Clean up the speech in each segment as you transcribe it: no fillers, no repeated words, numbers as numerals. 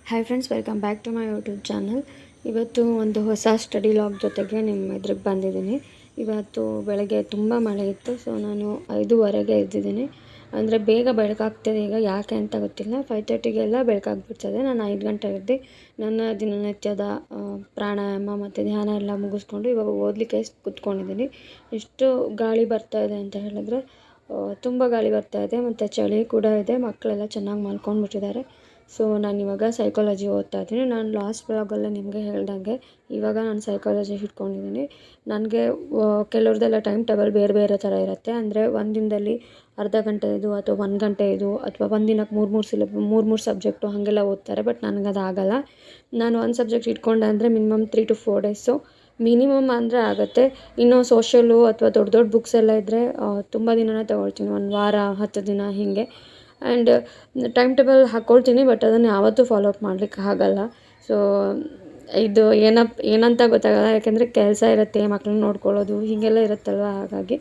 Hi friends, welcome back to my YouTube channel. ಇವತ್ತು ಒಂದು ಹೊಸ ಸ್ಟಡಿ ಲಾಗ್ ಜೊತೆಗೆ ನಿಮ್ಮ ಎದುರಿಗೆ ಬಂದಿದ್ದೀನಿ. ಇವತ್ತು ಬೆಳಗ್ಗೆ ತುಂಬ ಮಳೆ ಇತ್ತು, ಸೊ ನಾನು 5:15ಗೆ ಎದ್ದಿದ್ದೀನಿ. ಅಂದರೆ ಬೇಗ ಬೆಳಕಾಗ್ತದೆ ಈಗ, ಯಾಕೆ ಅಂತ ಗೊತ್ತಿಲ್ಲ. 5:30ಗೆಲ್ಲ ಬೆಳಕಾಗ್ಬಿಡ್ತದೆ. ನಾನು 5 ಗಂಟೆ ಎದ್ದು ನನ್ನ ದಿನನಿತ್ಯದ ಪ್ರಾಣಾಯಾಮ ಮತ್ತು ಧ್ಯಾನ ಎಲ್ಲ ಮುಗಿಸ್ಕೊಂಡು ಇವಾಗ ಓದಲಿಕ್ಕೆ ಕೂತ್ಕೊಂಡಿದ್ದೀನಿ. ಎಷ್ಟು ಗಾಳಿ ಬರ್ತಾ ಇದೆ ಅಂತ ಹೇಳಿದ್ರೆ ತುಂಬ ಗಾಳಿ ಬರ್ತಾ ಇದೆ, ಮತ್ತು ಚಳಿ ಕೂಡ ಇದೆ. ಮಕ್ಕಳೆಲ್ಲ ಚೆನ್ನಾಗಿ ಮಲ್ಕೊಂಡ್ಬಿಟ್ಟಿದ್ದಾರೆ. ಸೊ ನಾನಿವಾಗ ಸೈಕಾಲಜಿ ಓದ್ತಾ ಇದ್ದೀನಿ. ನಾನು ಲಾಸ್ಟ್ ಬ್ಲಾಗಲ್ಲೇ ನಿಮಗೆ ಹೇಳ್ದಂಗೆ ಇವಾಗ ನಾನು ಸೈಕಾಲಜಿ ಇಟ್ಕೊಂಡಿದ್ದೀನಿ. ನನಗೆ ಕೆಲವ್ರದ್ದೆಲ್ಲ ಟೈಮ್ ಟೇಬಲ್ ಬೇರೆ ಬೇರೆ ಥರ ಇರುತ್ತೆ. ಅಂದರೆ ಒಂದು ದಿನದಲ್ಲಿ ಅರ್ಧ ಗಂಟೆ ಇದು ಅಥವಾ 1 ಗಂಟೆ ಇದು, ಅಥವಾ ಒಂದು ದಿನಕ್ಕೆ 3 ಸಬ್ಜೆಕ್ಟು ಹಾಗೆಲ್ಲ ಓದ್ತಾರೆ. ಬಟ್ ನನಗದು ಆಗಲ್ಲ. ನಾನು ಒಂದು ಸಬ್ಜೆಕ್ಟ್ ಇಟ್ಕೊಂಡೆ ಅಂದರೆ ಮಿನಿಮಮ್ 3 to 4 ಡೇಸು ಮಿನಿಮಮ್ ಅಂದರೆ ಆಗುತ್ತೆ. ಇನ್ನು ಸೋಷಲು ಅಥವಾ ದೊಡ್ಡ ದೊಡ್ಡ ಬುಕ್ಸ್ ಎಲ್ಲ ಇದ್ದರೆ ತುಂಬ ದಿನನೇ ತೊಗೊಳ್ತೀನಿ, 1 ವಾರ 10 ದಿನ ಹೀಗೆ. ಆ್ಯಂಡ್ ಟೈಮ್ ಟೇಬಲ್ ಹಾಕ್ಕೊಳ್ತೀನಿ, ಬಟ್ ಅದನ್ನು ಯಾವತ್ತೂ ಫಾಲೋ ಅಪ್ ಮಾಡಲಿಕ್ಕೆ ಆಗಲ್ಲ. ಸೊ ಇದು ಏನಂತ ಗೊತ್ತಾಗಲ್ಲ, ಯಾಕೆಂದರೆ ಕೆಲಸ ಇರುತ್ತೆ, ಮಕ್ಕಳನ್ನ ನೋಡ್ಕೊಳ್ಳೋದು ಹೀಗೆಲ್ಲ ಇರುತ್ತಲ್ವ, ಹಾಗಾಗಿ.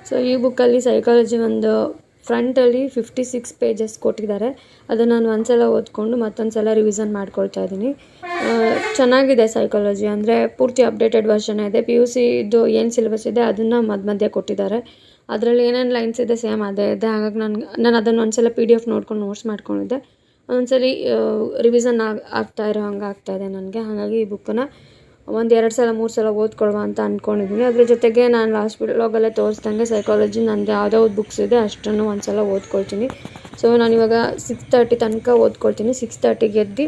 ಸೊ ಈ ಬುಕ್ಕಲ್ಲಿ ಸೈಕಾಲಜಿ ಒಂದು ಫ್ರಂಟಲ್ಲಿ 56 ಪೇಜಸ್ ಕೊಟ್ಟಿದ್ದಾರೆ. ಅದನ್ನು ನಾನು ಒಂದ್ಸಲ ಓದ್ಕೊಂಡು ಮತ್ತೊಂದು ಸಲ ರಿವಿಸನ್ ಮಾಡ್ಕೊಳ್ತಾ ಇದ್ದೀನಿ. ಚೆನ್ನಾಗಿದೆ ಸೈಕಾಲಜಿ. ಅಂದರೆ ಪೂರ್ತಿ ಅಪ್ಡೇಟೆಡ್ ವರ್ಷನ್ ಇದೆ. PUCದು ಏನು ಸಿಲೆಬಸ್ ಇದೆ ಅದನ್ನು ಮಧ್ಯೆ ಕೊಟ್ಟಿದ್ದಾರೆ. ಅದರಲ್ಲಿ ಏನೇನು ಲೈನ್ಸ್ ಇದೆ ಸೇಮ್ ಅದೇ ಇದೆ. ಹಾಗಾಗಿ ನಾನು ಅದನ್ನು ಒಂದ್ಸಲ PDF ನೋಡ್ಕೊಂಡು ನೋಟ್ಸ್ ಮಾಡ್ಕೊಂಡಿದ್ದೆ. ಒಂದೊಂದ್ಸಲಿ ರಿವಿಸನ್ ಆಗ್ತಾ ಇರೋ ಹಂಗೆ ಆಗ್ತಾಯಿದೆ ನನಗೆ. ಹಾಗಾಗಿ ಈ ಬುಕ್ಕನ್ನು 1-2 ಸಲ 3 ಸಲ ಓದ್ಕೊಳ್ಳುವ ಅಂತ ಅಂದ್ಕೊಂಡಿದ್ದೀನಿ. ಅದ್ರ ಜೊತೆಗೆ ನಾನು ಲಾಸ್ಟ್ ಬ್ಲಾಗಲ್ಲೇ ತೋರಿಸ್ದಂಗೆ ಸೈಕಾಲಜಿ ನಂದು ಯಾವುದಾವ್ದು ಬುಕ್ಸ್ ಇದೆ ಅಷ್ಟನ್ನು ಒಂದು ಸಲ ಓದ್ಕೊಳ್ತೀನಿ. ಸೊ ನಾನಿವಾಗ 6:30 ತನಕ ಓದ್ಕೊಳ್ತೀನಿ. 6:30ಗೆ ಎದ್ದು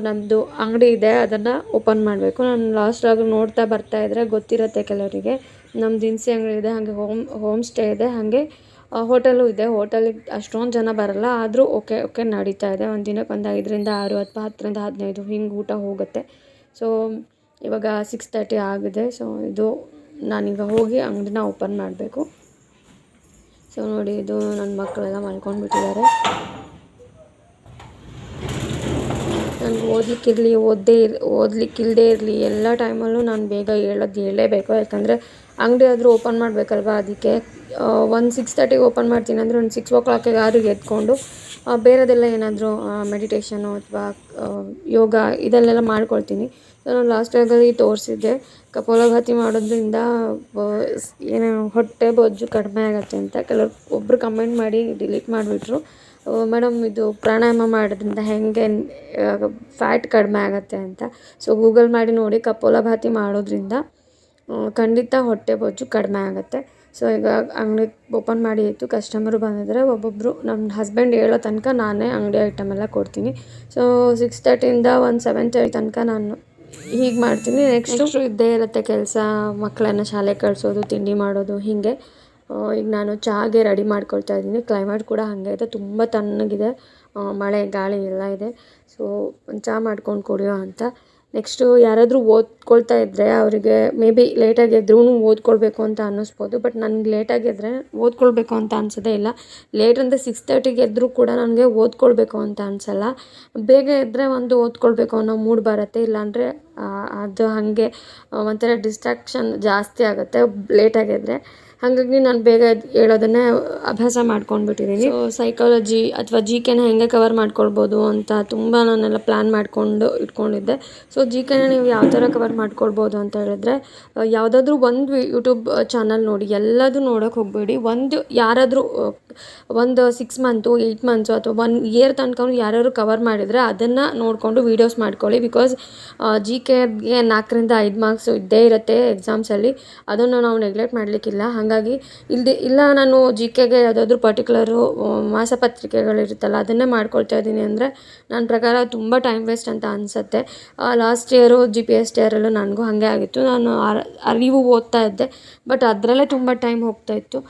ನಮ್ಮದು ಅಂಗಡಿ ಇದೆ, ಅದನ್ನು ಓಪನ್ ಮಾಡಬೇಕು. ನಾನು ಲಾಸ್ಟ್ ಆಗಿ ನೋಡ್ತಾ ಬರ್ತಾಯಿದ್ರೆ ಗೊತ್ತಿರುತ್ತೆ ಕೆಲವರಿಗೆ. ನಮ್ಮ ದಿನಸಿ ಅಂಗಡಿ ಇದೆ, ಹಾಗೆ ಹೋಮ್ ಸ್ಟೇ ಇದೆ, ಹಾಗೆ ಹೋಟೆಲು ಇದೆ. ಹೋಟೆಲಿಗೆ ಅಷ್ಟೊಂದು ಜನ ಬರಲ್ಲ, ಆದರೂ ಓಕೆ ನಡೀತಾ ಇದೆ. ಒಂದು ದಿನಕ್ಕೆ ಒಂದು 5ರಿಂದ 6 ಅಥವಾ 10ರಿಂದ 15 ಹಿಂಗೆ ಊಟ ಹೋಗುತ್ತೆ. ಸೊ ಇವಾಗ 6:30 ಆಗಿದೆ. ಸೊ ಇದು ನಾನೀಗ ಹೋಗಿ ಅಂಗಡಿನ ಓಪನ್ ಮಾಡಬೇಕು. ಸೊ ನೋಡಿ, ಇದು ನನ್ನ ಮಕ್ಕಳೆಲ್ಲ ಮಲ್ಕೊಂಡ್ಬಿಟ್ಟಿದ್ದಾರೆ. ನನಗೆ ಓದಲಿಕ್ಕಿಲ್ಲದೆ ಇರಲಿ ಎಲ್ಲ ಟೈಮಲ್ಲೂ ನಾನು ಬೇಗ ಹೇಳಲೇಬೇಕು. ಯಾಕಂದರೆ ಅಂಗಡಿ ಆದರೂ ಓಪನ್ ಮಾಡಬೇಕಲ್ವ, ಅದಕ್ಕೆ ಒಂದು 6:30ಗೆ ಓಪನ್ ಮಾಡ್ತೀನಿ ಅಂದರೆ ಒಂದು 6 o'clock ಆದ್ರೂ ಎದ್ಕೊಂಡು ಬೇರೆದೆಲ್ಲ ಏನಾದರೂ ಮೆಡಿಟೇಷನು ಅಥವಾ ಯೋಗ ಇದೆಲ್ಲ ಮಾಡ್ಕೊಳ್ತೀನಿ. ನಾನು ಲಾಸ್ಟ್ ಆಗಲ್ಲಿ ತೋರಿಸಿದ್ದೆ, ಕಪಾಲಭಾತಿ ಮಾಡೋದ್ರಿಂದ ಏನು ಹೊಟ್ಟೆ ಬೊಜ್ಜು ಕಡಿಮೆ ಆಗುತ್ತೆ ಅಂತ. ಒಬ್ಬರು ಕಮೆಂಟ್ ಮಾಡಿ ಡಿಲೀಟ್ ಮಾಡಿಬಿಟ್ರು. ಮೇಡಮ್ ಇದು ಪ್ರಾಣಾಯಾಮ ಮಾಡೋದ್ರಿಂದ ಹೇಗೆ ಫ್ಯಾಟ್ ಕಡಿಮೆ ಆಗುತ್ತೆ ಅಂತ. ಸೊ ಗೂಗಲ್ ಮಾಡಿ ನೋಡಿ, ಕಪಾಲಭಾತಿ ಮಾಡೋದ್ರಿಂದ ಖಂಡಿತ ಹೊಟ್ಟೆ ಬೊಜ್ಜು ಕಡಿಮೆ ಆಗುತ್ತೆ. ಸೊ ಈಗ ಅಂಗಡಿ ಓಪನ್ ಮಾಡಿ ಇತ್ತು, ಕಸ್ಟಮರು ಬಂದಿದ್ದಾರೆ. ಒಬ್ಬೊಬ್ಬರು ನಮ್ಮ ಹಸ್ಬೆಂಡ್ ಹೇಳೋ ತನಕ ನಾನೇ ಅಂಗಡಿ ಐಟಮ್ ಎಲ್ಲ ಕೊಡ್ತೀನಿ. ಸೊ 6:30ಯಿಂದ ಒಂದು 7:30 ತನಕ ನಾನು ಹೀಗೆ ಮಾಡ್ತೀನಿ. ನೆಕ್ಸ್ಟು ಇದ್ದೇ ಇರುತ್ತೆ ಕೆಲಸ, ಮಕ್ಕಳನ್ನು ಶಾಲೆಗೆ ಕಳಿಸೋದು, ತಿಂಡಿ ಮಾಡೋದು ಹೀಗೆ. ಈಗ ನಾನು ಚಹಾಗೆ ರೆಡಿ ಮಾಡ್ಕೊಳ್ತಾ ಇದ್ದೀನಿ. ಕ್ಲೈಮೇಟ್ ಕೂಡ ಹಾಗೆ ಇದೆ, ತುಂಬ ತಣ್ಣಗಿದೆ, ಮಳೆ ಗಾಳಿ ಎಲ್ಲ ಇದೆ. ಸೊ ಒಂದು ಚಹಾ ಮಾಡ್ಕೊಂಡು ಕುಡಿಯೋ ಅಂತ. ನೆಕ್ಸ್ಟು ಯಾರಾದರೂ ಓದ್ಕೊಳ್ತಾ ಇದ್ದರೆ ಅವರಿಗೆ ಮೇ ಬಿ ಲೇಟಾಗಿ ಎದ್ರೂ ಓದ್ಕೊಳ್ಬೇಕು ಅಂತ ಅನ್ನಿಸ್ಬೋದು. ಬಟ್ ನನಗೆ ಲೇಟಾಗಿ ಎದ್ದರೆ ಓದ್ಕೊಳ್ಬೇಕು ಅಂತ ಅನ್ಸೋದೇ ಇಲ್ಲ. ಲೇಟ್ ಅಂದರೆ 6:30ಗೆ ಎದ್ದರೂ ಕೂಡ ನನಗೆ ಓದ್ಕೊಳ್ಬೇಕು ಅಂತ ಅನಿಸಲ್ಲ. ಬೇಗ ಎದ್ದರೆ ಒಂದು ಓದ್ಕೊಳ್ಬೇಕು ಅನ್ನೋ ಮೂಡ್ ಬರುತ್ತೆ. ಇಲ್ಲಾಂದರೆ ಅದು ಹಾಗೆ ಒಂಥರ ಡಿಸ್ಟ್ರಾಕ್ಷನ್ ಜಾಸ್ತಿ ಆಗುತ್ತೆ ಲೇಟಾಗಿ ಎದ್ದರೆ. ಹಾಗಾಗಿ ನಾನು ಬೇಗ ಹೇಳೋದನ್ನೇ ಅಭ್ಯಾಸ ಮಾಡ್ಕೊಂಡ್ಬಿಟ್ಟಿದ್ದೀನಿ. ಸೊ ಸೈಕಾಲಜಿ ಅಥವಾ GKನ ಹೆಂಗೆ ಕವರ್ ಮಾಡ್ಕೊಳ್ಬೋದು ಅಂತ ತುಂಬ ನಾನೆಲ್ಲ ಪ್ಲ್ಯಾನ್ ಮಾಡಿಕೊಂಡು ಇಟ್ಕೊಂಡಿದ್ದೆ. ಸೊ GKನ ನೀವು ಯಾವ ಥರ ಕವರ್ ಮಾಡ್ಕೊಳ್ಬೋದು ಅಂತ ಹೇಳಿದ್ರೆ, ಯಾವುದಾದ್ರೂ ಒಂದು ಯೂಟ್ಯೂಬ್ ಚಾನಲ್ ನೋಡಿ, ಎಲ್ಲದೂ ನೋಡೋಕ್ಕೆ ಹೋಗಬೇಡಿ. ಯಾರಾದರೂ ಒಂದು 6 ಮಂತು 8 ಮಂತ್ಸು ಅಥವಾ 1 ಇಯರ್ ತನಕ ಯಾರ್ಯಾರು ಕವರ್ ಮಾಡಿದರೆ ಅದನ್ನು ನೋಡಿಕೊಂಡು ವೀಡಿಯೋಸ್ ಮಾಡ್ಕೊಳ್ಳಿ. ಬಿಕಾಸ್ GKಗೆ 4ರಿಂದ 5 ಮಾರ್ಕ್ಸು ಇದ್ದೇ ಇರುತ್ತೆ ಎಕ್ಸಾಮ್ಸಲ್ಲಿ. ಅದನ್ನು ನಾವು ನೆಗ್ಲೆಕ್ಟ್ ಮಾಡಲಿಕ್ಕಿಲ್ಲ. ಹಾಗಾಗಿ ಇಲ್ಲ ನಾನು GKಗೆ ಯಾವುದಾದ್ರೂ ಪರ್ಟಿಕ್ಯುಲರು ಮಾಸಪತ್ರಿಕೆಗಳಿರುತ್ತಲ್ಲ ಅದನ್ನೇ ಮಾಡ್ಕೊಳ್ತಾ ಇದ್ದೀನಿ ಅಂದರೆ ನನ್ನ ಪ್ರಕಾರ ತುಂಬ ಟೈಮ್ ವೇಸ್ಟ್ ಅಂತ ಅನಿಸುತ್ತೆ. ಲಾಸ್ಟ್ ಇಯರು GPST ಇಯರಲ್ಲೂ ನನಗೂ ಹಾಗೆ ಆಗಿತ್ತು. ನಾನು ಅರಿವು ಓದ್ತಾ ಇದ್ದೆ, ಬಟ್ ಅದರಲ್ಲೇ ತುಂಬ ಟೈಮ್ ಹೋಗ್ತಾಯಿತ್ತು.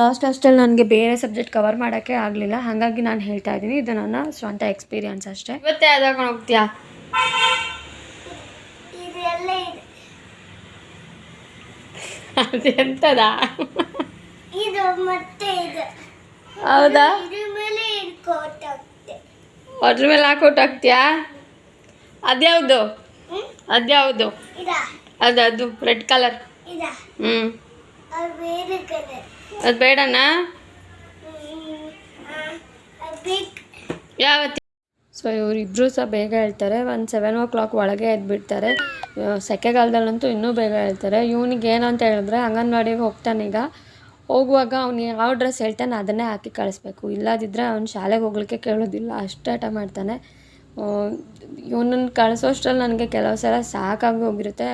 ಲಾಸ್ಟ್ ಅಷ್ಟಲ್ಲಿ ನನಗೆ ಬೇರೆ ಸಬ್ಜೆಕ್ಟ್ ಕವರ್ ಮಾಡೋಕ್ಕೆ ಆಗಲಿಲ್ಲ. ಹಾಗಾಗಿ ನಾನು ಹೇಳ್ತಾ ಇದ್ದೀನಿ, ಇದು ನನ್ನ ಸ್ವಂತ ಎಕ್ಸ್ಪೀರಿಯನ್ಸ್ ಅಷ್ಟೇ. ಇವತ್ತೇ ಅದಾಕೊಂಡು ಹೋಗ್ತೀಯಾ? ಎಂತದಾ? ಹೌದಾ? ಅದ್ರ ಮೇಲೆ ಹಾಕೋಟ್ ಹಾಕ್ತೀಯಾ? ಅದ್ಯಾವುದು ಅದು ರೆಡ್ ಕಲರ್. ಅದು ಬೇಡನಾ? ಯಾವತ್ತು ಸೊ ಇವರಿಬ್ಬರು ಸಹ ಬೇಗ ಹೇಳ್ತಾರೆ. ಒಂದು 7 o'clock ಒಳಗೆ ಎದ್ಬಿಡ್ತಾರೆ. ಸೆಕೆಗಾಲದಲ್ಲಂತೂ ಇನ್ನೂ ಬೇಗ ಹೇಳ್ತಾರೆ. ಇವನಿಗೆ ಏನಂತ ಹೇಳಿದ್ರೆ ಅಂಗನವಾಡಿಗೆ ಹೋಗ್ತಾನೀಗ. ಹೋಗುವಾಗ ಅವ್ನು ಯಾವ ಡ್ರೆಸ್ ಹೇಳ್ತಾನೆ ಅದನ್ನೇ ಹಾಕಿ ಕಳಿಸ್ಬೇಕು. ಇಲ್ಲದಿದ್ದರೆ ಅವ್ನು ಶಾಲೆಗೆ ಹೋಗ್ಲಿಕ್ಕೆ ಕೇಳೋದಿಲ್ಲ, ಅಷ್ಟು ಹಠ ಮಾಡ್ತಾನೆ. ಇವನನ್ನು ಕಳಿಸೋಷ್ಟ್ರಲ್ಲಿ ನನಗೆ ಕೆಲವು ಸಲ ಸಾಕಾಗಿ ಹೋಗಿರುತ್ತೆ.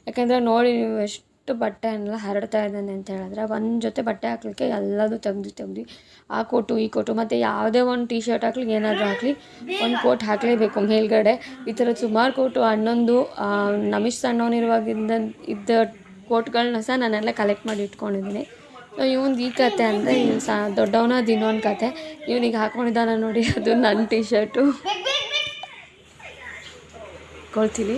ಯಾಕೆಂದರೆ ನೋಡಿ ನೀವು ಎಷ್ಟು ಬಟ್ಟೆಯನ್ನೆಲ್ಲ ಹರಡ್ತಾ ಇದ್ದಾನೆ ಅಂತ ಹೇಳಿದ್ರೆ, ಒಂದು ಜೊತೆ ಬಟ್ಟೆ ಹಾಕ್ಲಿಕ್ಕೆ ಎಲ್ಲದೂ ತೆಗ್ದು ಆ ಕೋಟು ಈ ಕೋಟು ಮತ್ತು ಯಾವುದೇ ಒಂದು ಟೀ ಶರ್ಟ್ ಹಾಕ್ಲಿ ಏನಾದರೂ ಹಾಕಲಿ ಒಂದು ಕೋಟ್ ಹಾಕಲೇಬೇಕು ಮೇಲ್ಗಡೆ. ಈ ಥರದ್ದು ಸುಮಾರು ಕೋಟು ಅಣ್ಣಂದು ನಮಿಷ್ ಸಣ್ಣವನಿರುವಾಗಿಂದ ಇದ್ದ ಕೋಟ್ಗಳನ್ನ ಸಹ ನಾನೆಲ್ಲ ಕಲೆಕ್ಟ್ ಮಾಡಿ ಇಟ್ಕೊಂಡಿದ್ದೀನಿ. ಇವಂದು ಈ ಕತೆ ಅಂದರೆ ಇವ್ನು ದೊಡ್ಡವನ ಅದು ಇನ್ನೊಂದು ಕತೆ. ಇವನಿಗೆ ಹಾಕ್ಕೊಂಡಿದ್ದಾನೆ ನೋಡಿ, ಅದು ನನ್ನ ಟೀ ಶರ್ಟು ಕೊಳ್ತೀವಿ.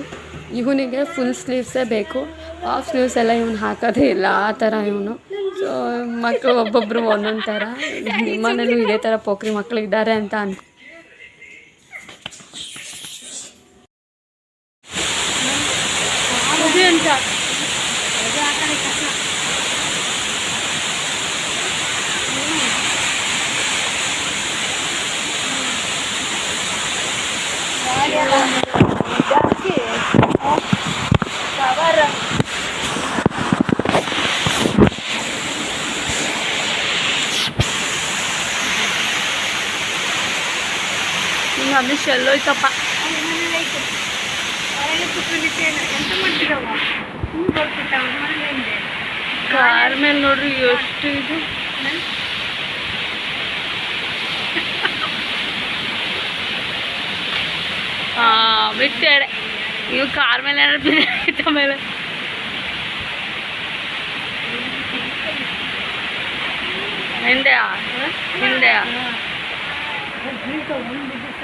ಇವನಿಗೆ ಫುಲ್ ಸ್ಲೀವ್ಸೇ ಬೇಕು, ಹಾಫ್ ಸ್ಲೀವ್ಸ್ ಎಲ್ಲ ಇವನು ಹಾಕೋದೇ ಇಲ್ಲ, ಆ ಥರ ಇವನು. ಸೊ ಮಕ್ಕಳು ಒಬ್ಬೊಬ್ಬರು ಒಂದೊಂದು ಥರ. ನಿಮ್ಮನೇಲೂ ಇದೇ ಥರ ಪೋಖ್ರಿ ಮಕ್ಕಳು ಇದ್ದಾರೆ ಅಂತ ಅನ್ಕೊ. ಅಮಿಷ್ ಎಲ್ಲೋಯ್ತಪ್ಪ. ಕಾರ್ ಮೇಲೆ ನೋಡ್ರಿ ಎಷ್ಟು ಇದು. ಬಿಟ್ಟೇಳೆ ಇವು ಕಾರ್ ಮೇಲೆ ಏನಾದ್ರು ಮೇಲೆ ಹಿಂದೆ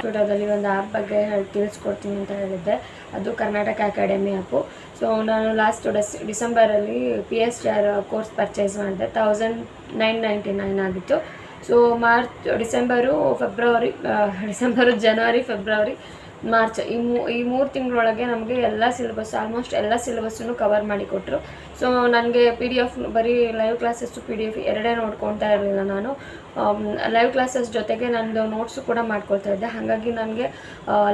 ವಿಡಿಯೋದಲ್ಲಿ ಒಂದು ಆ್ಯಪ್ ಬಗ್ಗೆ ತಿಳಿಸ್ಕೊಡ್ತೀನಿ ಅಂತ ಹೇಳಿದ್ದೆ. ಅದು ಕರ್ನಾಟಕ ಅಕಾಡೆಮಿ ಆ್ಯಪು. ಸೊ ನಾನು ಲಾಸ್ಟ್ ಡಿಸೆಂಬರಲ್ಲಿ PSR ಕೋರ್ಸ್ ಪರ್ಚೇಸ್ ಮಾಡಿದೆ. 1999 ಆಗಿತ್ತು. ಸೊ ಜನವರಿ ಫೆಬ್ರವರಿ ಮಾರ್ಚ್ ಈ 3 ತಿಂಗಳೊಳಗೆ ನಮಗೆ ಎಲ್ಲ ಸಿಲೆಬಸ್ ಆಲ್ಮೋಸ್ಟ್ ಎಲ್ಲ ಸಿಲೆಬಸ್ಸನ್ನು ಕವರ್ ಮಾಡಿಕೊಟ್ರು. ಸೊ ನನಗೆ PDF ಬರೀ ಲೈವ್ ಕ್ಲಾಸಸ್ಸು PDF ಎರಡೇ ನೋಡ್ಕೊಳ್ತಾ ಇರಲಿಲ್ಲ ನಾನು. ಲೈವ್ ಕ್ಲಾಸಸ್ ಜೊತೆಗೆ ನಂದು ನೋಟ್ಸು ಕೂಡ ಮಾಡ್ಕೊಳ್ತಾ ಇದ್ದೆ. ಹಾಗಾಗಿ ನನಗೆ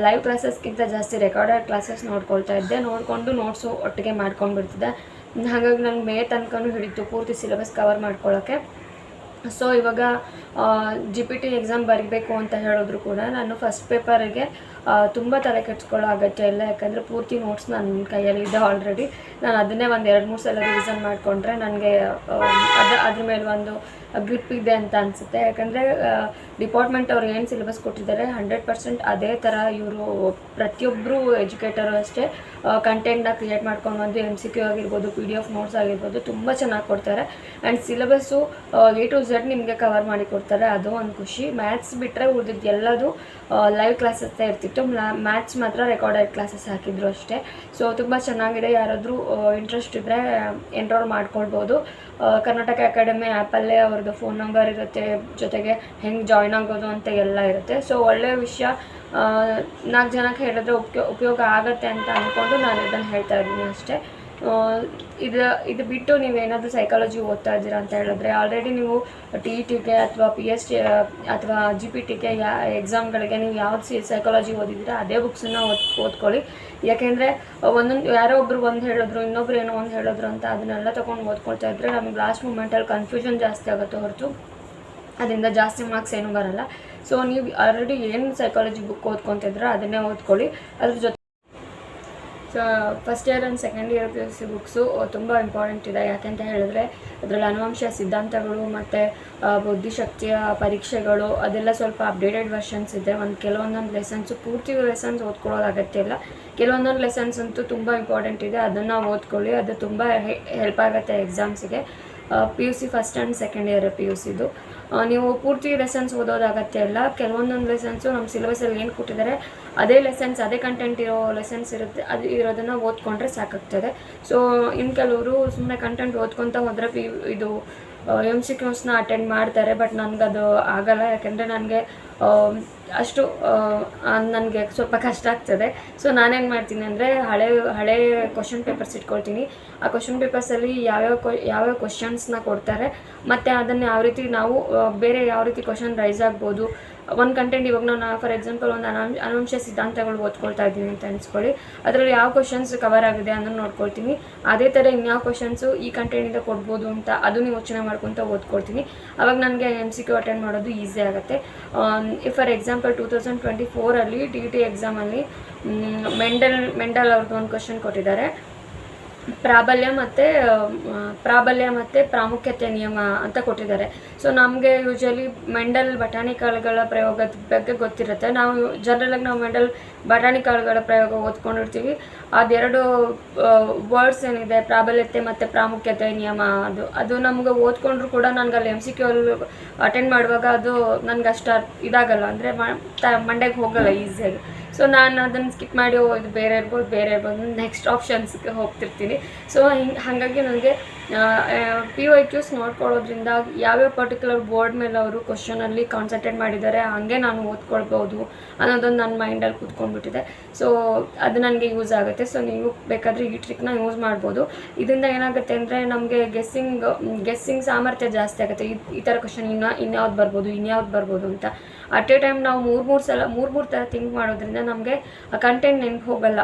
ಲೈವ್ ಕ್ಲಾಸಸ್ಗಿಂತ ಜಾಸ್ತಿ ರೆಕಾರ್ಡೆಡ್ ಕ್ಲಾಸಸ್ ನೋಡ್ಕೊಳ್ತಾ ಇದ್ದೆ. ನೋಡಿಕೊಂಡು ನೋಟ್ಸು ಒಟ್ಟಿಗೆ ಮಾಡ್ಕೊಂಡ್ಬಿಡ್ತಿದ್ದೆ. ಹಾಗಾಗಿ ನನಗೆ ಮೇ ತನಕನೂ ಹಿಡಿತು ಪೂರ್ತಿ ಸಿಲೆಬಸ್ ಕವರ್ ಮಾಡ್ಕೊಳ್ಳೋಕ್ಕೆ. ಸೊ ಇವಾಗ GPT ಎಕ್ಸಾಮ್ ಬರೀಬೇಕು ಅಂತ ಹೇಳಿದ್ರು ಕೂಡ ನಾನು ಫಸ್ಟ್ ಪೇಪರಿಗೆ ತುಂಬ ತಲೆ ಕೆಡ್ಸ್ಕೊಳ್ಳೋ ಅಗತ್ಯ ಇಲ್ಲ. ಯಾಕಂದರೆ ಪೂರ್ತಿ ನೋಟ್ಸ್ ನನ್ನ ಕೈಯಲ್ಲಿದೆ ಆಲ್ರೆಡಿ. ನಾನು ಅದನ್ನೇ ಒಂದು 2-3 ಸಲ ರಿವಿಸನ್ ಮಾಡಿಕೊಂಡ್ರೆ ನನಗೆ ಅದ್ರ ಮೇಲೆ ಒಂದು ಗ್ರಿಪ್ ಇದೆ ಅಂತ ಅನಿಸುತ್ತೆ. ಯಾಕಂದರೆ ಡಿಪಾರ್ಟ್ಮೆಂಟ್ ಅವ್ರು ಏನು ಸಿಲೆಬಸ್ ಕೊಟ್ಟಿದ್ದಾರೆ 100% ಅದೇ ಥರ ಇವರು ಪ್ರತಿಯೊಬ್ಬರು ಎಜುಕೇಟರು ಅಷ್ಟೇ ಕಂಟೆಂಟ್ನ ಕ್ರಿಯೇಟ್ ಮಾಡ್ಕೊಂಡು ಬಂದು MCQ ಆಗಿರ್ಬೋದು, PDF ನೋಟ್ಸ್ ಆಗಿರ್ಬೋದು ತುಂಬ ಚೆನ್ನಾಗಿ ಕೊಡ್ತಾರೆ. And syllabus A to Z ನಿಮಗೆ ಕವರ್ ಮಾಡಿ ಕೊಡ್ತಾರೆ, ಅದು ಒಂದು ಖುಷಿ. ಮ್ಯಾಥ್ಸ್ ಬಿಟ್ಟರೆ ಉಳಿದಿದ್ದು ಎಲ್ಲದು ಲೈವ್ ಕ್ಲಾಸಸ್ಸೇ ಇರ್ತಿತ್ತು. ಮ್ಯಾಥ್ಸ್ ಮಾತ್ರ ರೆಕಾರ್ಡೆಡ್ ಕ್ಲಾಸಸ್ ಹಾಕಿದ್ರು ಅಷ್ಟೇ. ಸೊ ತುಂಬ ಚೆನ್ನಾಗಿದೆ. ಯಾರಾದರೂ ಇಂಟ್ರೆಸ್ಟ್ ಇದ್ದರೆ ಎನ್ರೋಲ್ ಮಾಡ್ಕೊಳ್ಬೋದು. ಕರ್ನಾಟಕ ಅಕಾಡೆಮಿ ಆ್ಯಪಲ್ಲೇ ಅವ್ರದ್ದು ಫೋನ್ ನಂಬರ್ ಇರುತ್ತೆ, ಜೊತೆಗೆ ಹೆಂಗೆ ಜಾಯ್ನ್ ಆಗೋದು ಅಂತ ಎಲ್ಲ ಇರುತ್ತೆ. ಸೊ ಒಳ್ಳೆಯ ವಿಷಯ. 4 ಜನಕ್ಕೆ ಹೇಳಿದ್ರೆ ಉಪಯೋಗ ಆಗುತ್ತೆ ಅಂತ ಅಂದ್ಕೊಂಡು ನಾನು ಇದನ್ನು ಹೇಳ್ತಾ ಇದ್ದೀನಿ ಅಷ್ಟೇ. ಇದು ಬಿಟ್ಟು ನೀವೇನಾದರೂ ಸೈಕಾಲಜಿ ಓದ್ತಾ ಇದ್ದೀರಾ ಅಂತ ಹೇಳಿದ್ರೆ ಆಲ್ರೆಡಿ ನೀವು TETಗೆ ಅಥವಾ PSC ಅಥವಾ GPTಗೆ ಎಕ್ಸಾಮ್ಗಳಿಗೆ ನೀವು ಯಾವ್ದು ಸೈಕಾಲಜಿ ಓದಿದ್ದೀರಾ ಅದೇ ಬುಕ್ಸನ್ನು ಓದ್ಕೊಳ್ಳಿ. ಯಾಕೆಂದರೆ ಯಾರೋ ಒಬ್ಬರು ಒಂದು ಹೇಳಿದ್ರು, ಇನ್ನೊಬ್ರು ಏನೋ ಒಂದು ಹೇಳಿದ್ರು ಅಂತ ಅದನ್ನೆಲ್ಲ ತೊಗೊಂಡು ಓದ್ಕೊಳ್ತಾ ಇದ್ದರೆ ನಮಗೆ ಲಾಸ್ಟ್ ಮೂಮೆಂಟಲ್ಲಿ ಕನ್ಫ್ಯೂಷನ್ ಜಾಸ್ತಿ ಆಗುತ್ತೆ ಹೊರತು ಅದರಿಂದ ಜಾಸ್ತಿ ಮಾರ್ಕ್ಸ್ ಏನೂ ಬರೋಲ್ಲ. ಸೊ ನೀವು ಆಲ್ರೆಡಿ ಏನು ಸೈಕಾಲಜಿ ಬುಕ್ ಓದ್ಕೊತಿದ್ರೆ ಅದನ್ನೇ ಓದ್ಕೊಳ್ಳಿ. ಅದ್ರ ಜೊತೆ so first year and second year PUC books ತುಂಬ ಇಂಪಾರ್ಟೆಂಟ್ ಇದೆ. ಯಾಕೆಂತ ಹೇಳಿದ್ರೆ ಅದರಲ್ಲಿ ಅನುವಂಶ ಸಿದ್ಧಾಂತಗಳು ಮತ್ತು ಬುದ್ಧಿಶಕ್ತಿಯ ಪರೀಕ್ಷೆಗಳು ಅದೆಲ್ಲ ಸ್ವಲ್ಪ ಅಪ್ಡೇಟೆಡ್ ವರ್ಷನ್ಸ್ ಇದೆ. ಕೆಲವೊಂದೊಂದು ಲೆಸನ್ಸು ಪೂರ್ತಿ ಲೆಸನ್ಸ್ ಓದ್ಕೊಳ್ಳೋದು ಅಗತ್ಯ ಇಲ್ಲ. ಕೆಲವೊಂದೊಂದು ಲೆಸನ್ಸ್ ಅಂತೂ ತುಂಬ ಇಂಪಾರ್ಟೆಂಟ್ ಇದೆ, ಅದನ್ನು ಓದ್ಕೊಳ್ಳಿ. ಅದು ತುಂಬ ಹೆಲ್ಪ್ ಆಗುತ್ತೆ ಎಕ್ಸಾಮ್ಸಿಗೆ. PUC first and second year PUCದು ನೀವು ಪೂರ್ತಿ ಲೆಸನ್ಸ್ ಓದೋದು ಅಗತ್ಯ ಇಲ್ಲ. ಕೆಲವೊಂದೊಂದು ಲೆಸನ್ಸು ನಮ್ಮ ಸಿಲೆಬಸಲ್ಲಿ ಏನು ಕೊಟ್ಟಿದ್ದಾರೆ ಅದೇ ಲೆಸನ್ಸ್, ಅದೇ ಕಂಟೆಂಟ್ ಇರೋ ಲೆಸನ್ಸ್ ಇರುತ್ತೆ, ಅದು ಇರೋದನ್ನು ಓದ್ಕೊಂಡ್ರೆ ಸಾಕಾಗ್ತದೆ. ಸೊ ಇನ್ನು ಕೆಲವರು ಸುಮ್ಮನೆ ಕಂಟೆಂಟ್ ಓದ್ಕೊತ ಹೋದರೆ ಇದು MCQsನ ಅಟೆಂಡ್ ಮಾಡ್ತಾರೆ. ಬಟ್ ನನಗದು ಆಗಲ್ಲ. ಯಾಕೆಂದರೆ ನನಗೆ ಅಷ್ಟು ನನಗೆ ಸ್ವಲ್ಪ ಕಷ್ಟ ಆಗ್ತದೆ. ಸೊ ನಾನೇನು ಮಾಡ್ತೀನಿ ಅಂದರೆ ಹಳೆ ಕ್ವಶನ್ ಪೇಪರ್ಸ್ ಇಟ್ಕೊಳ್ತೀನಿ. ಆ ಕ್ವಶನ್ ಪೇಪರ್ಸಲ್ಲಿ ಯಾವ್ಯಾವ ಕ್ವಶನ್ಸ್ನ ಕೊಡ್ತಾರೆ ಮತ್ತು ಅದನ್ನು ಯಾವ ರೀತಿ ನಾವು ಬೇರೆ ಯಾವ ರೀತಿ ಕ್ವಶನ್ ರೈಸ್ ಆಗ್ಬೋದು, ಒಂದು ಕಂಟೆಂಟ್ ಇವಾಗ ನಾನು ಫಾರ್ ಎಕ್ಸಾಂಪಲ್ ಒಂದು ಅನುವಂಶ ಸಿದ್ಧಾಂತಗಳು ಓದ್ಕೊಳ್ತಾ ಇದ್ದೀನಿ ಅಂತ ಅನ್ಸ್ಕೊಳ್ಳಿ, ಅದರಲ್ಲಿ ಯಾವ ಕ್ವಶನ್ಸ್ ಕವರ್ ಆಗಿದೆ ಅನ್ನೋದು ನೋಡ್ಕೊಳ್ತೀನಿ. ಅದೇ ಥರ ಇನ್ಯಾವ ಕ್ವಶನ್ಸು ಈ ಕಂಟೆಂಟಿಂದ ಕೊಡ್ಬೋದು ಅಂತ ಅದನ್ನು ಯೋಚನೆ ಮಾಡ್ಕೊತ ಓದ್ಕೊಳ್ತೀನಿ. ಅವಾಗ ನನಗೆ MCQ ಅಟೆಂಡ್ ಮಾಡೋದು ಈಸಿ ಆಗುತ್ತೆ. ಫಾರ್ ಎಕ್ಸಾಂಪಲ್ 2024 TET ಎಕ್ಸಾಮಲ್ಲಿ ಮೆಂಡಲ್ ಅವ್ರದ್ದು ಒಂದು ಕ್ವಶನ್ ಕೊಟ್ಟಿದ್ದಾರೆ, ಪ್ರಾಬಲ್ಯ ಮತ್ತು ಪ್ರಾಮುಖ್ಯತೆ ನಿಯಮ ಅಂತ ಕೊಟ್ಟಿದ್ದಾರೆ. ಸೊ ನಮಗೆ ಯೂಶಲಿ ಮೆಂಡಲ್ ಬಟಾಣಿ ಕಾಳುಗಳ ಪ್ರಯೋಗದ ಬಗ್ಗೆ ಗೊತ್ತಿರುತ್ತೆ. ನಾವು ಜನರಲಾಗಿ ಮೆಂಡಲ್ ಬಟಾಣಿ ಕಾಳುಗಳ ಪ್ರಯೋಗ ಓದ್ಕೊಂಡಿರ್ತೀವಿ. ಅದೆರಡು ವರ್ಡ್ಸ್ ಏನಿದೆ, ಪ್ರಾಬಲ್ಯತೆ ಮತ್ತು ಪ್ರಾಮುಖ್ಯತೆ ನಿಯಮ, ಅದು ನಮ್ಗೆ ಓದ್ಕೊಂಡ್ರು ಕೂಡ ನನಗೆ ಅಲ್ಲಿ MCQ ಅಟೆಂಡ್ ಮಾಡುವಾಗ ಅದು ನನಗೆ ಅಷ್ಟು ಇದಾಗಲ್ಲ, ಅಂದರೆ ಮಂಡೆಗೆ ಹೋಗಲ್ಲ ಈಸಿಯಾಗಿ. ಸೊ ನಾನು ಅದನ್ನು ಸ್ಕಿಪ್ ಮಾಡಿ ಇದು ಬೇರೆ ಇರ್ಬೋದು ನೆಕ್ಸ್ಟ್ ಆಪ್ಷನ್ಸ್ಗೆ ಹೋಗ್ತಿರ್ತೀನಿ. ಸೊ ಹಾಗಾಗಿ ನನಗೆ PYQs ನೋಡ್ಕೊಳ್ಳೋದ್ರಿಂದ ಯಾವ್ಯಾವ ಪರ್ಟಿಕ್ಯುಲರ್ ಬೋರ್ಡ್ ಮೇಲೆ ಅವರು ಕ್ವಶನಲ್ಲಿ ಕಾನ್ಸಂಟ್ರೇಟ್ ಮಾಡಿದ್ದಾರೆ ಹಾಗೆ ನಾನು ಓದ್ಕೊಳ್ಬೋದು ಅನ್ನೋದೊಂದು ನನ್ನ ಮೈಂಡಲ್ಲಿ ಕೂತ್ಕೊಂಡ್ಬಿಟ್ಟಿದೆ. ಸೊ ಅದು ನನಗೆ ಯೂಸ್ ಆಗುತ್ತೆ. ಸೊ ನೀವು ಬೇಕಾದರೆ ಈ ಟ್ರಿಕ್ನ ಯೂಸ್ ಮಾಡ್ಬೋದು. ಇದರಿಂದ ಏನಾಗುತ್ತೆ ಅಂದರೆ ನಮಗೆ ಗೆಸ್ಸಿಂಗ್ ಸಾಮರ್ಥ್ಯ ಜಾಸ್ತಿ ಆಗುತ್ತೆ. ಈ ಥರ ಕ್ವಶನ್ ಇನ್ಯಾವ್ದು ಬರ್ಬೋದು ಅಂತ ಅಟ್ ಎ ಟೈಮ್ ನಾವು ಮೂರು ಥರ ಥಿಂಕ್ ಮಾಡೋದ್ರಿಂದ ನಮಗೆ ಆ ಕಂಟೆಂಟ್ ನೆನಪು ಹೋಗಲ್ಲ.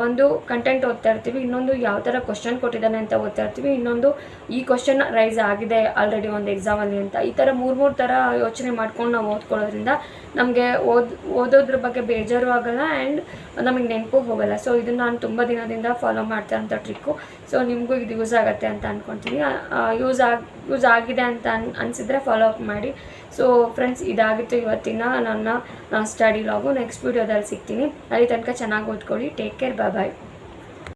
ಒಂದು ಕಂಟೆಂಟ್ ಓದ್ತಾ ಇರ್ತೀವಿ, ಇನ್ನೊಂದು ಯಾವ ಥರ ಕ್ವಶನ್ ಕೊಟ್ಟಿದ್ದಾನೆ ಅಂತ ಓದ್ತಾ ಇರ್ತೀವಿ, ಇನ್ನೊಂದು ಈ ಕ್ವಶನ್ ರೈಸ್ ಆಗಿದೆ ಆಲ್ರೆಡಿ ಒಂದು ಎಕ್ಸಾಮಲ್ಲಿ ಅಂತ. ಈ ಥರ ಮೂರು ಥರ ಯೋಚನೆ ಮಾಡ್ಕೊಂಡು ನಾವು ಓದ್ಕೊಳ್ಳೋದ್ರಿಂದ ನಮಗೆ ಓದೋದ್ರ ಬಗ್ಗೆ ಬೇಜಾರು ಆಗಲ್ಲ ಆ್ಯಂಡ್ ನಮಗೆ ನೆನಪು ಹೋಗಲ್ಲ. ಸೊ ಇದನ್ನು ನಾನು ತುಂಬ ದಿನದಿಂದ ಫಾಲೋ ಮಾಡ್ತಾ ಇರೋಂಥ ಟ್ರಿಕ್ಕು. ಸೊ ನಿಮಗೂ ಇದು ಯೂಸ್ ಆಗುತ್ತೆ ಅಂತ ಅಂದ್ಕೊಳ್ತೀನಿ. ಯೂಸ್ ಆಗಿದೆ ಅಂತ ಅನಿಸಿದ್ರೆ ಫಾಲೋ ಅಪ್ ಮಾಡಿ. ಸೊ ಫ್ರೆಂಡ್ಸ್, ಇದಾಗಿತ್ತು ಇವತ್ತಿನ ನನ್ನ ಸ್ಟಡಿ ಲಾಗು. ನೆಕ್ಸ್ಟ್ ವೀಡಿಯೋದಲ್ಲಿ ಸಿಗ್ತೀನಿ. ಅಲ್ಲಿ ತನಕ ಚೆನ್ನಾಗಿ ಓದ್ಕೊಳ್ಳಿ. ಟೇಕ್ ಕೇರ್, ಬಾಯ್.